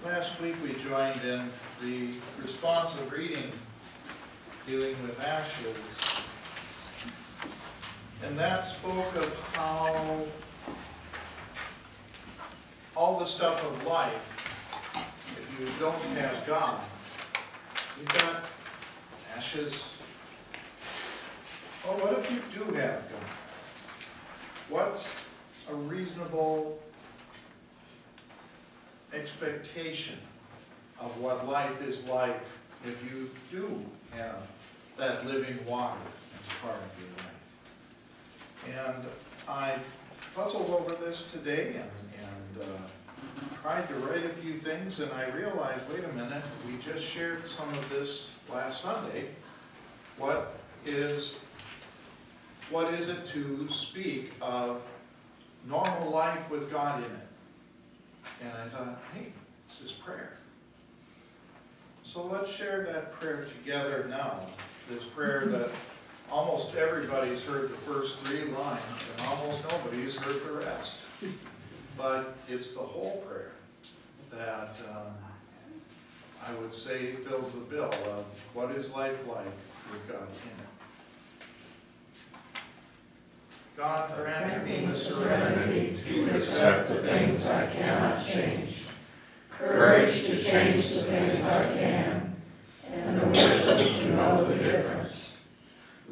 Last week we joined in the responsive reading dealing with ashes. And that spoke of how all the stuff of life, if you don't have God, you've got ashes. Well, what if you do have God? What's a reasonable expectation of what life is like if you do have that living water as part of your life? And I puzzled over this today and tried to write a few things, and I realized, wait a minute, we just shared some of this last Sunday. What is it to speak of normal life with God in it? And I thought, hey, this is prayer. So let's share that prayer together now. This prayer that almost everybody's heard the first 3 lines, and almost nobody's heard the rest. But it's the whole prayer that I would say fills the bill of what is life like with God in it. God grant me the serenity to accept the things I cannot change, courage to change the things I can, and the wisdom to know the difference.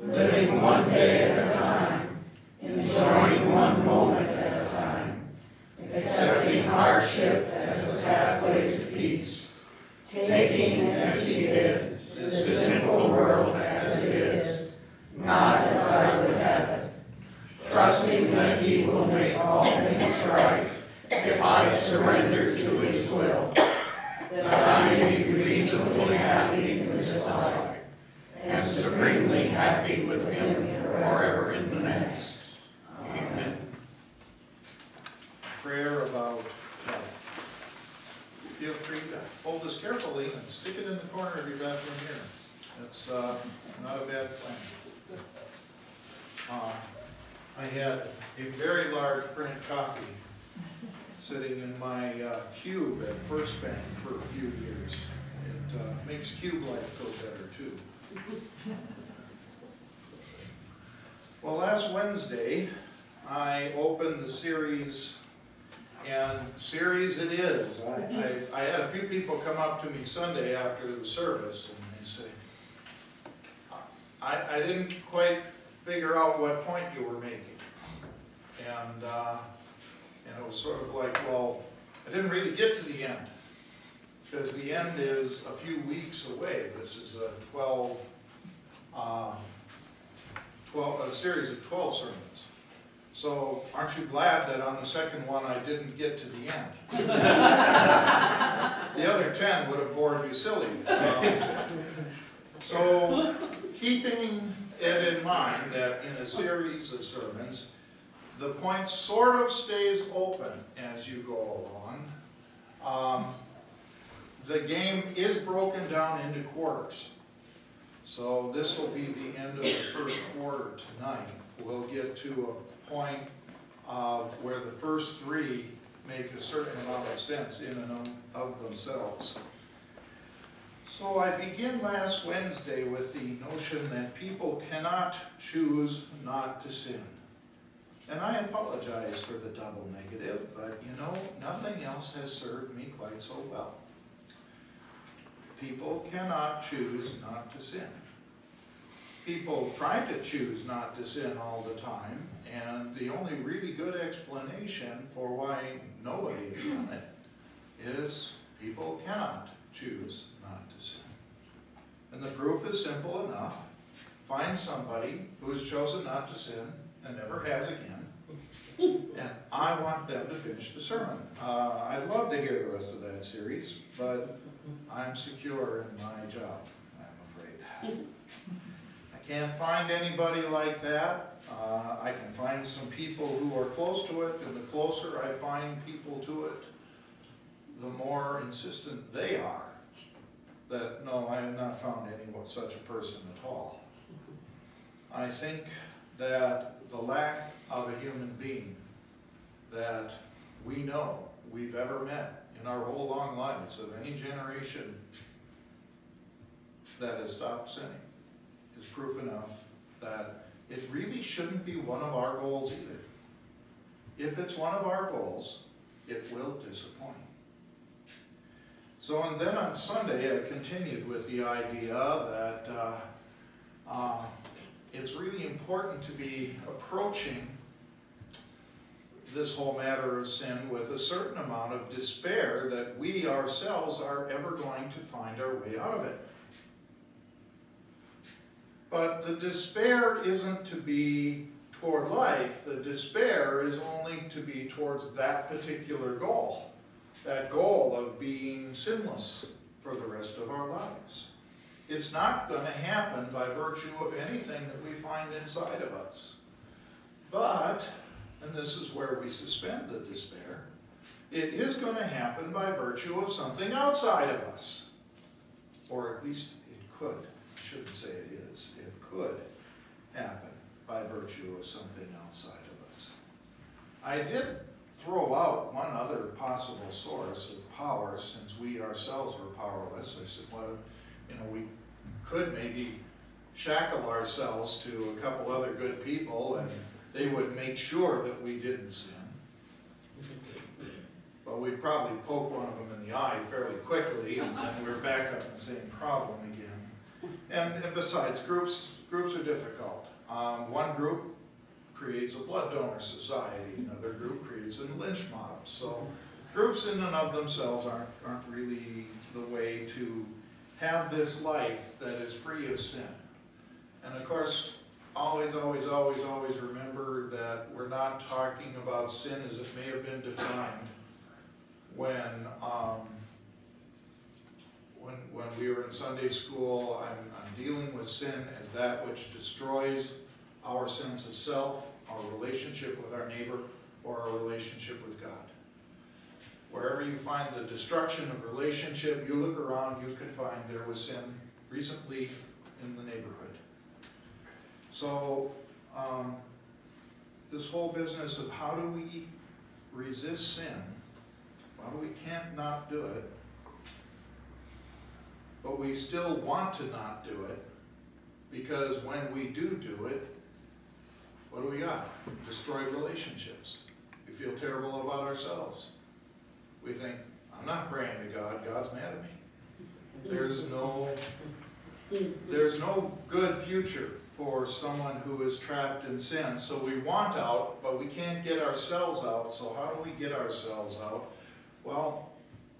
Living one day at a time, enjoying one moment at a time, accepting hardship as a pathway to peace, taking as he did the sinful world as it is, not as I would have it, trusting that he will make all things right if I surrender to his will, that I may be reasonably happy in this life, and supremely happy with him forever in the next. Amen. Prayer about life. Feel free to hold this carefully and stick it in the corner of your bathroom mirror. That's not a bad plan. I had a very large printed copy sitting in my cube at First Bank for a few years. It makes cube life go better too. Well, last Wednesday I opened the series, and series it is. I had a few people come up to me Sunday after the service and they say, I didn't quite figure out what point you were making. And it was sort of like, well, I didn't really get to the end, because the end is a few weeks away. This is a series of 12 sermons. So aren't you glad that on the second one I didn't get to the end? The other 10 would have bored you silly. So keeping it in mind that in a series of sermons, the point sort of stays open as you go along. The game is broken down into quarters. So this will be the end of the first quarter tonight. We'll get to a point of where the first 3 make a certain amount of sense in and of themselves. So I began last Wednesday with the notion that people cannot choose not to sin. And I apologize for the double negative, but you know, nothing else has served me quite so well. People cannot choose not to sin. People try to choose not to sin all the time, and the only really good explanation for why nobody has done it is people cannot choose not to sin. And the proof is simple enough. Find somebody who has chosen not to sin and never has again, and I want them to finish the sermon. I'd love to hear the rest of that series, but I'm secure in my job, I'm afraid. I can't find anybody like that. I can find some people who are close to it, and the closer I find people to it, the more insistent they are that, no, I have not found anyone such a person at all. I think that the lack of a human being that we know we've ever met in our whole long lives of any generation that has stopped sinning is proof enough that it really shouldn't be one of our goals either. If it's one of our goals, it will disappoint. So, and then on Sunday, I continued with the idea that it's really important to be approaching this whole matter of sin with a certain amount of despair that we ourselves are ever going to find our way out of it. But the despair isn't to be toward life. The despair is only to be towards that particular goal. That goal of being sinless for the rest of our lives. It's not going to happen by virtue of anything that we find inside of us. But, and this is where we suspend the despair, it is going to happen by virtue of something outside of us. Or at least it could. I shouldn't say it is. It could happen by virtue of something outside of us. I did throw out one other possible source of power, since we ourselves were powerless. I said, well, you know, we could maybe shackle ourselves to a couple other good people and they would make sure that we didn't sin. But we'd probably poke one of them in the eye fairly quickly, and then we're back up in the same problem again. And besides, groups are difficult. One group creates a blood donor society, another group creates a lynch mob. So groups in and of themselves aren't really the way to have this life that is free of sin. And of course, always remember that we're not talking about sin as it may have been defined when we were in Sunday school. I'm dealing with sin as that which destroys our sense of self, our relationship with our neighbor, or our relationship with God. Wherever you find the destruction of relationship, you look around, you can find there was sin recently in the neighborhood. So this whole business of how do we resist sin, well, we can't not do it, but we still want to not do it, because when we do it, what do we got? Destroyed relationships. We feel terrible about ourselves. We think, I'm not praying to God, God's mad at me. There's no good future for someone who is trapped in sin. So we want out, but we can't get ourselves out. So how do we get ourselves out? Well,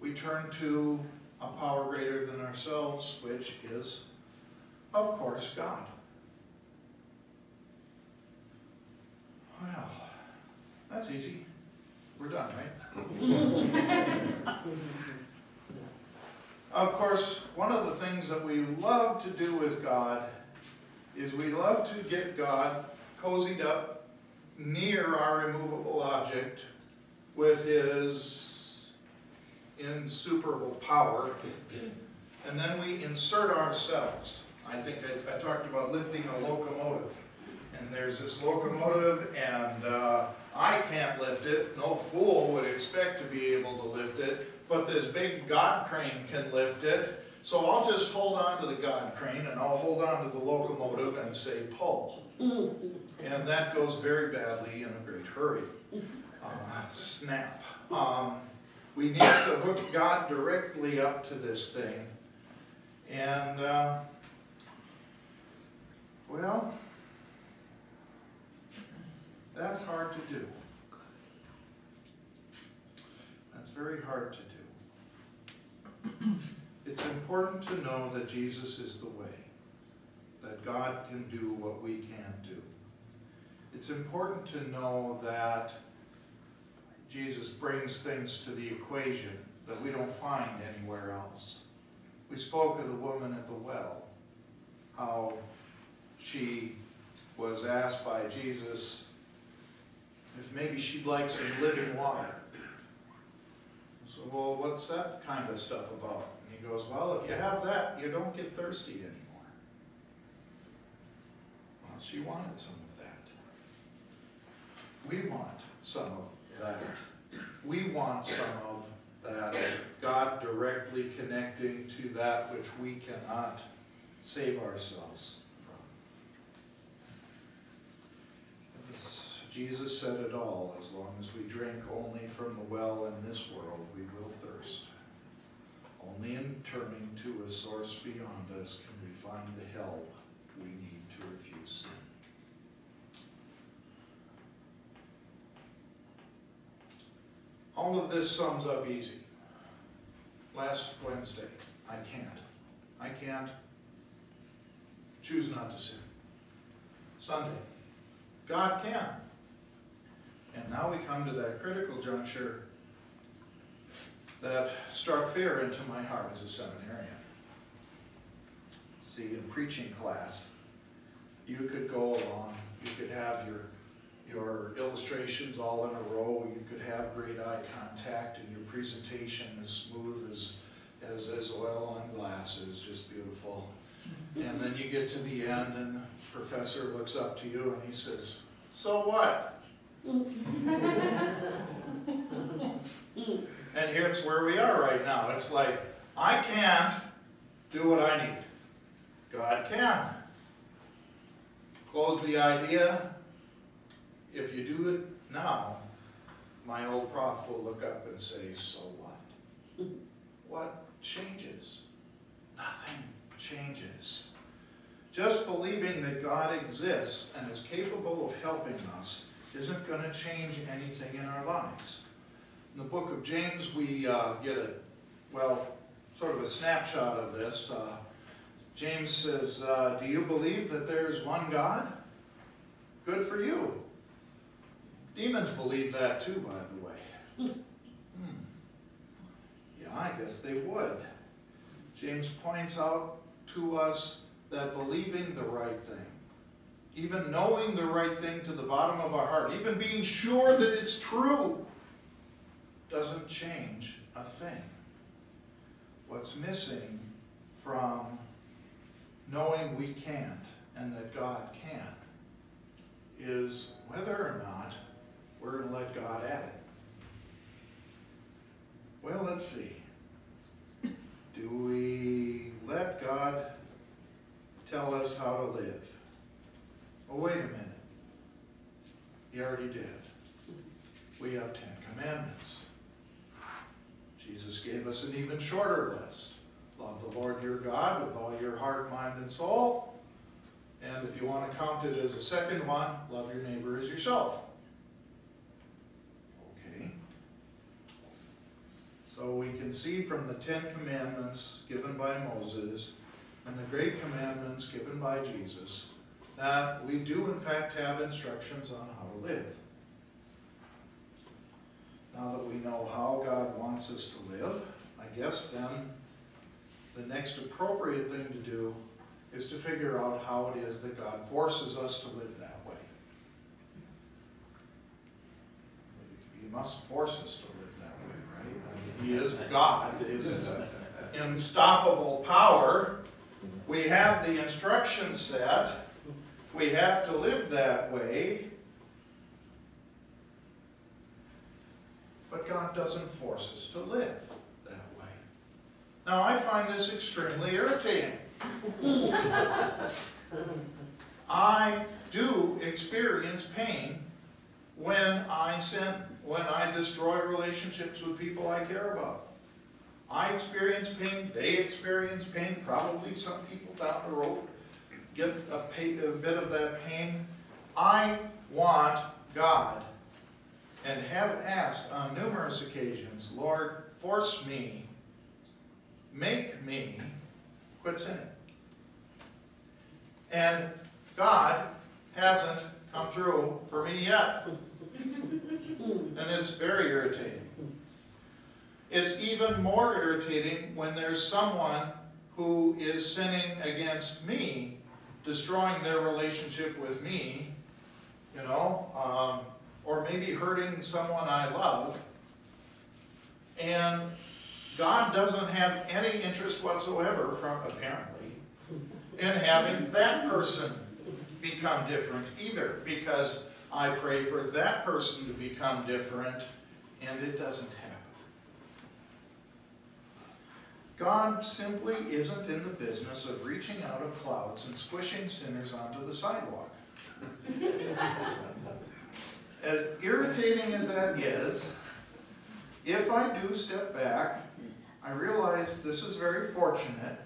we turn to a power greater than ourselves, which is, of course, God. Well, that's easy. We're done, right? Of course, one of the things that we love to do with God is we love to get God cozied up near our immovable object with his insuperable power, and then we insert ourselves. I think I talked about lifting a locomotive. And there's this locomotive, and I can't lift it. No fool would expect to be able to lift it. But this big God crane can lift it. So I'll just hold on to the God crane, and I'll hold on to the locomotive and say, pull. And that goes very badly in a great hurry. Snap. We need to hook God directly up to this thing. And, well, that's hard to do. That's very hard to do. It's important to know that Jesus is the way, that God can do what we can't do. It's important to know that Jesus brings things to the equation that we don't find anywhere else. We spoke of the woman at the well, how she was asked by Jesus if maybe she'd like some living water. So, well, what's that kind of stuff about? And he goes, well, if you have that, you don't get thirsty anymore. Well, she wanted some of that. We want some of that. We want some of that God directly connecting to that which we cannot save ourselves from. Jesus said it all, as long as we drink only from the well in this world, we will thirst. Only in turning to a source beyond us can we find the help we need to refuse sin. All of this sums up easy. Last Wednesday, I can't choose not to sin. Sunday, God can. And now we come to that critical juncture that struck fear into my heart as a seminarian. See, in preaching class, you could go along, you could have your illustrations all in a row, you could have great eye contact, and your presentation as smooth as oil on glass. Is just beautiful. And then you get to the end, and the professor looks up to you and he says, "So what?" And here's where we are right now. It's like, I can't do what I need. God can. Close the idea. If you do it now, my old prof will look up and say, "So what?" What changes? Nothing changes. Just believing that God exists and is capable of helping us isn't going to change anything in our lives. In the book of James, we get sort of a snapshot of this. James says, "Do you believe that there is one God? Good for you." Demons believe that too, by the way. Yeah, I guess they would. James points out to us that believing the right thing, even knowing the right thing to the bottom of our heart, even being sure that it's true, doesn't change a thing. What's missing from knowing we can't and that God can is whether or not we're going to let God at it. Well, let's see. Do we let God tell us how to live? Oh, wait a minute. He already did. We have 10 commandments. Jesus gave us an even shorter list. Love the Lord your God with all your heart, mind, and soul. And if you want to count it as a second one, love your neighbor as yourself. Okay. So we can see from the 10 commandments given by Moses and the great commandments given by Jesus that we do in fact have instructions on how to live. Now that we know how God wants us to live, I guess then the next appropriate thing to do is to figure out how it is that God forces us to live that way. He must force us to live that way, right? I mean, He is God, His unstoppable power. We have the instruction set. We have to live that way. But God doesn't force us to live that way. Now, I find this extremely irritating. I do experience pain when I sin, when I destroy relationships with people I care about. I experience pain, they experience pain, probably some people down the road get a bit of that pain. I want God, and have asked on numerous occasions, Lord, force me, make me quit sinning. And God hasn't come through for me yet. And it's very irritating. It's even more irritating when there's someone who is sinning against me, destroying their relationship with me, or maybe hurting someone I love, and God doesn't have any interest whatsoever, apparently, in having that person become different either, because I pray for that person to become different, and it doesn't happen. God simply isn't in the business of reaching out of clouds and squishing sinners onto the sidewalk. As irritating as that is, if I do step back, I realize this is very fortunate.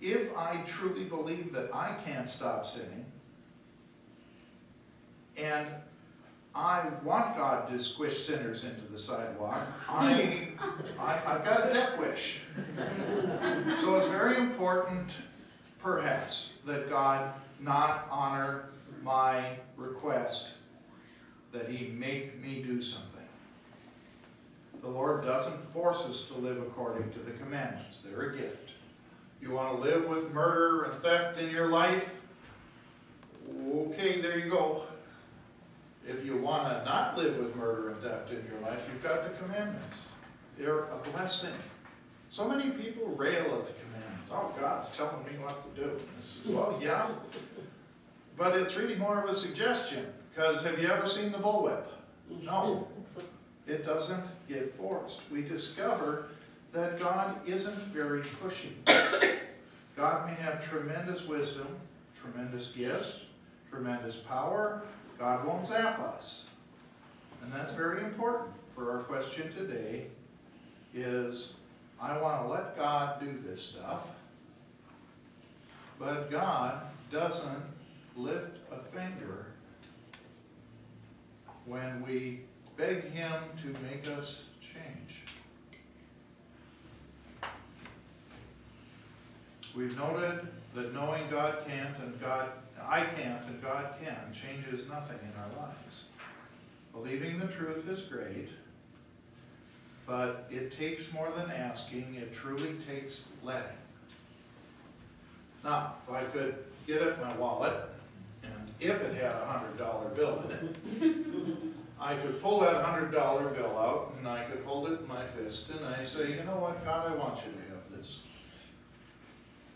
If I truly believe that I can't stop sinning, and I want God to squish sinners into the sidewalk, I've got a death wish. So it's very important, perhaps, that God not honor my request that He make me do something. The Lord doesn't force us to live according to the commandments. They're a gift. You want to live with murder and theft in your life? Okay, there you go. If you want to not live with murder and theft in your life, you've got the commandments. They're a blessing. So many people rail at the commandments. Oh, God's telling me what to do. This is, well, yeah. But it's really more of a suggestion. Because have you ever seen the bullwhip? No. It doesn't get forced. We discover that God isn't very pushy. God may have tremendous wisdom, tremendous gifts, tremendous power. God won't zap us. And that's very important for our question today is, I want to let God do this stuff, but God doesn't lift a finger when we beg Him to make us change. We've noted that knowing God can't and I can't and God can changes nothing in our lives. Believing the truth is great, but it takes more than asking. It truly takes letting. Now, if I could get at my wallet, and if it had a $100 bill in it, I could pull that $100 bill out and I could hold it in my fist and I say, you know what, God, I want you to have this.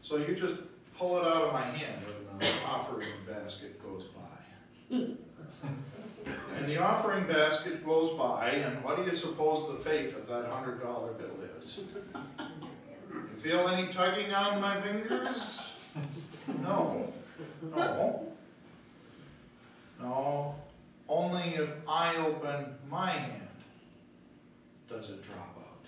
So you just pull it out of my hand and the offering basket goes by. And the offering basket goes by, and what do you suppose the fate of that $100 bill is? You feel any tugging on my fingers? No. No. No. Only if I open my hand does it drop out.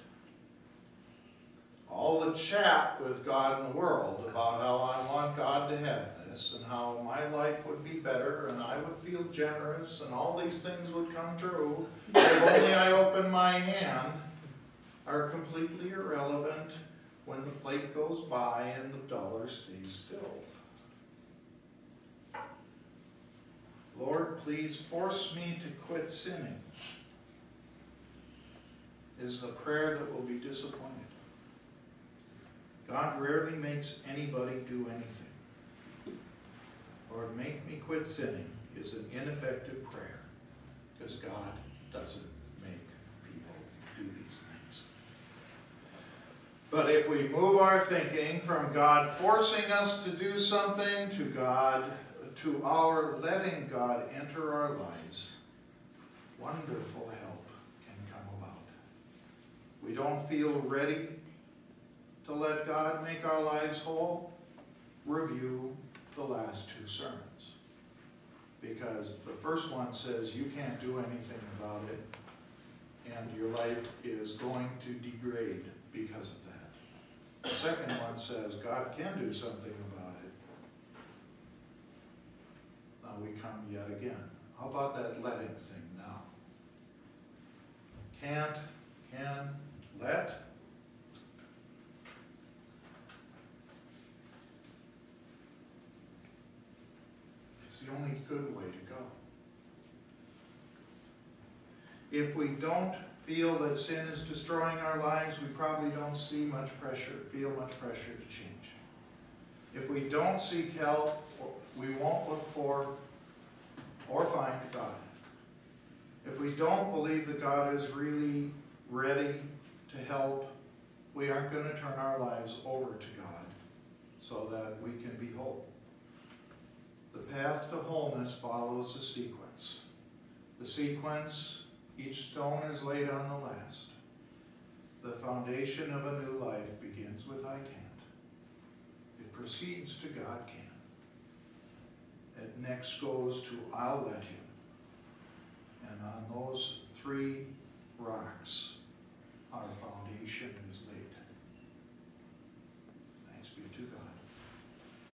All the chat with God in the world about how I want God to have this and how my life would be better and I would feel generous and all these things would come true if only I open my hand are completely irrelevant when the plate goes by and the dollar stays still. Lord, please force me to quit sinning is the prayer that will be disappointed. God rarely makes anybody do anything. Lord, make me quit sinning is an ineffective prayer because God doesn't make people do these things. But if we move our thinking from God forcing us to do something to our letting God enter our lives, wonderful help can come about. We don't feel ready to let God make our lives whole? Review the last two sermons. Because the first one says you can't do anything about it, and your life is going to degrade because of that. The second one says God can do something about it. Now we come yet again. How about that letting thing now? Can't, can, let. It's the only good way to go. If we don't feel that sin is destroying our lives, we probably don't feel much pressure to change. If we don't seek help, we won't look for or find God. If we don't believe that God is really ready to help, we aren't going to turn our lives over to God so that we can be whole. The path to wholeness follows a sequence. The sequence, each stone is laid on the last. The foundation of a new life begins with I proceeds to God can. It next goes to I'll let him. And on those three rocks,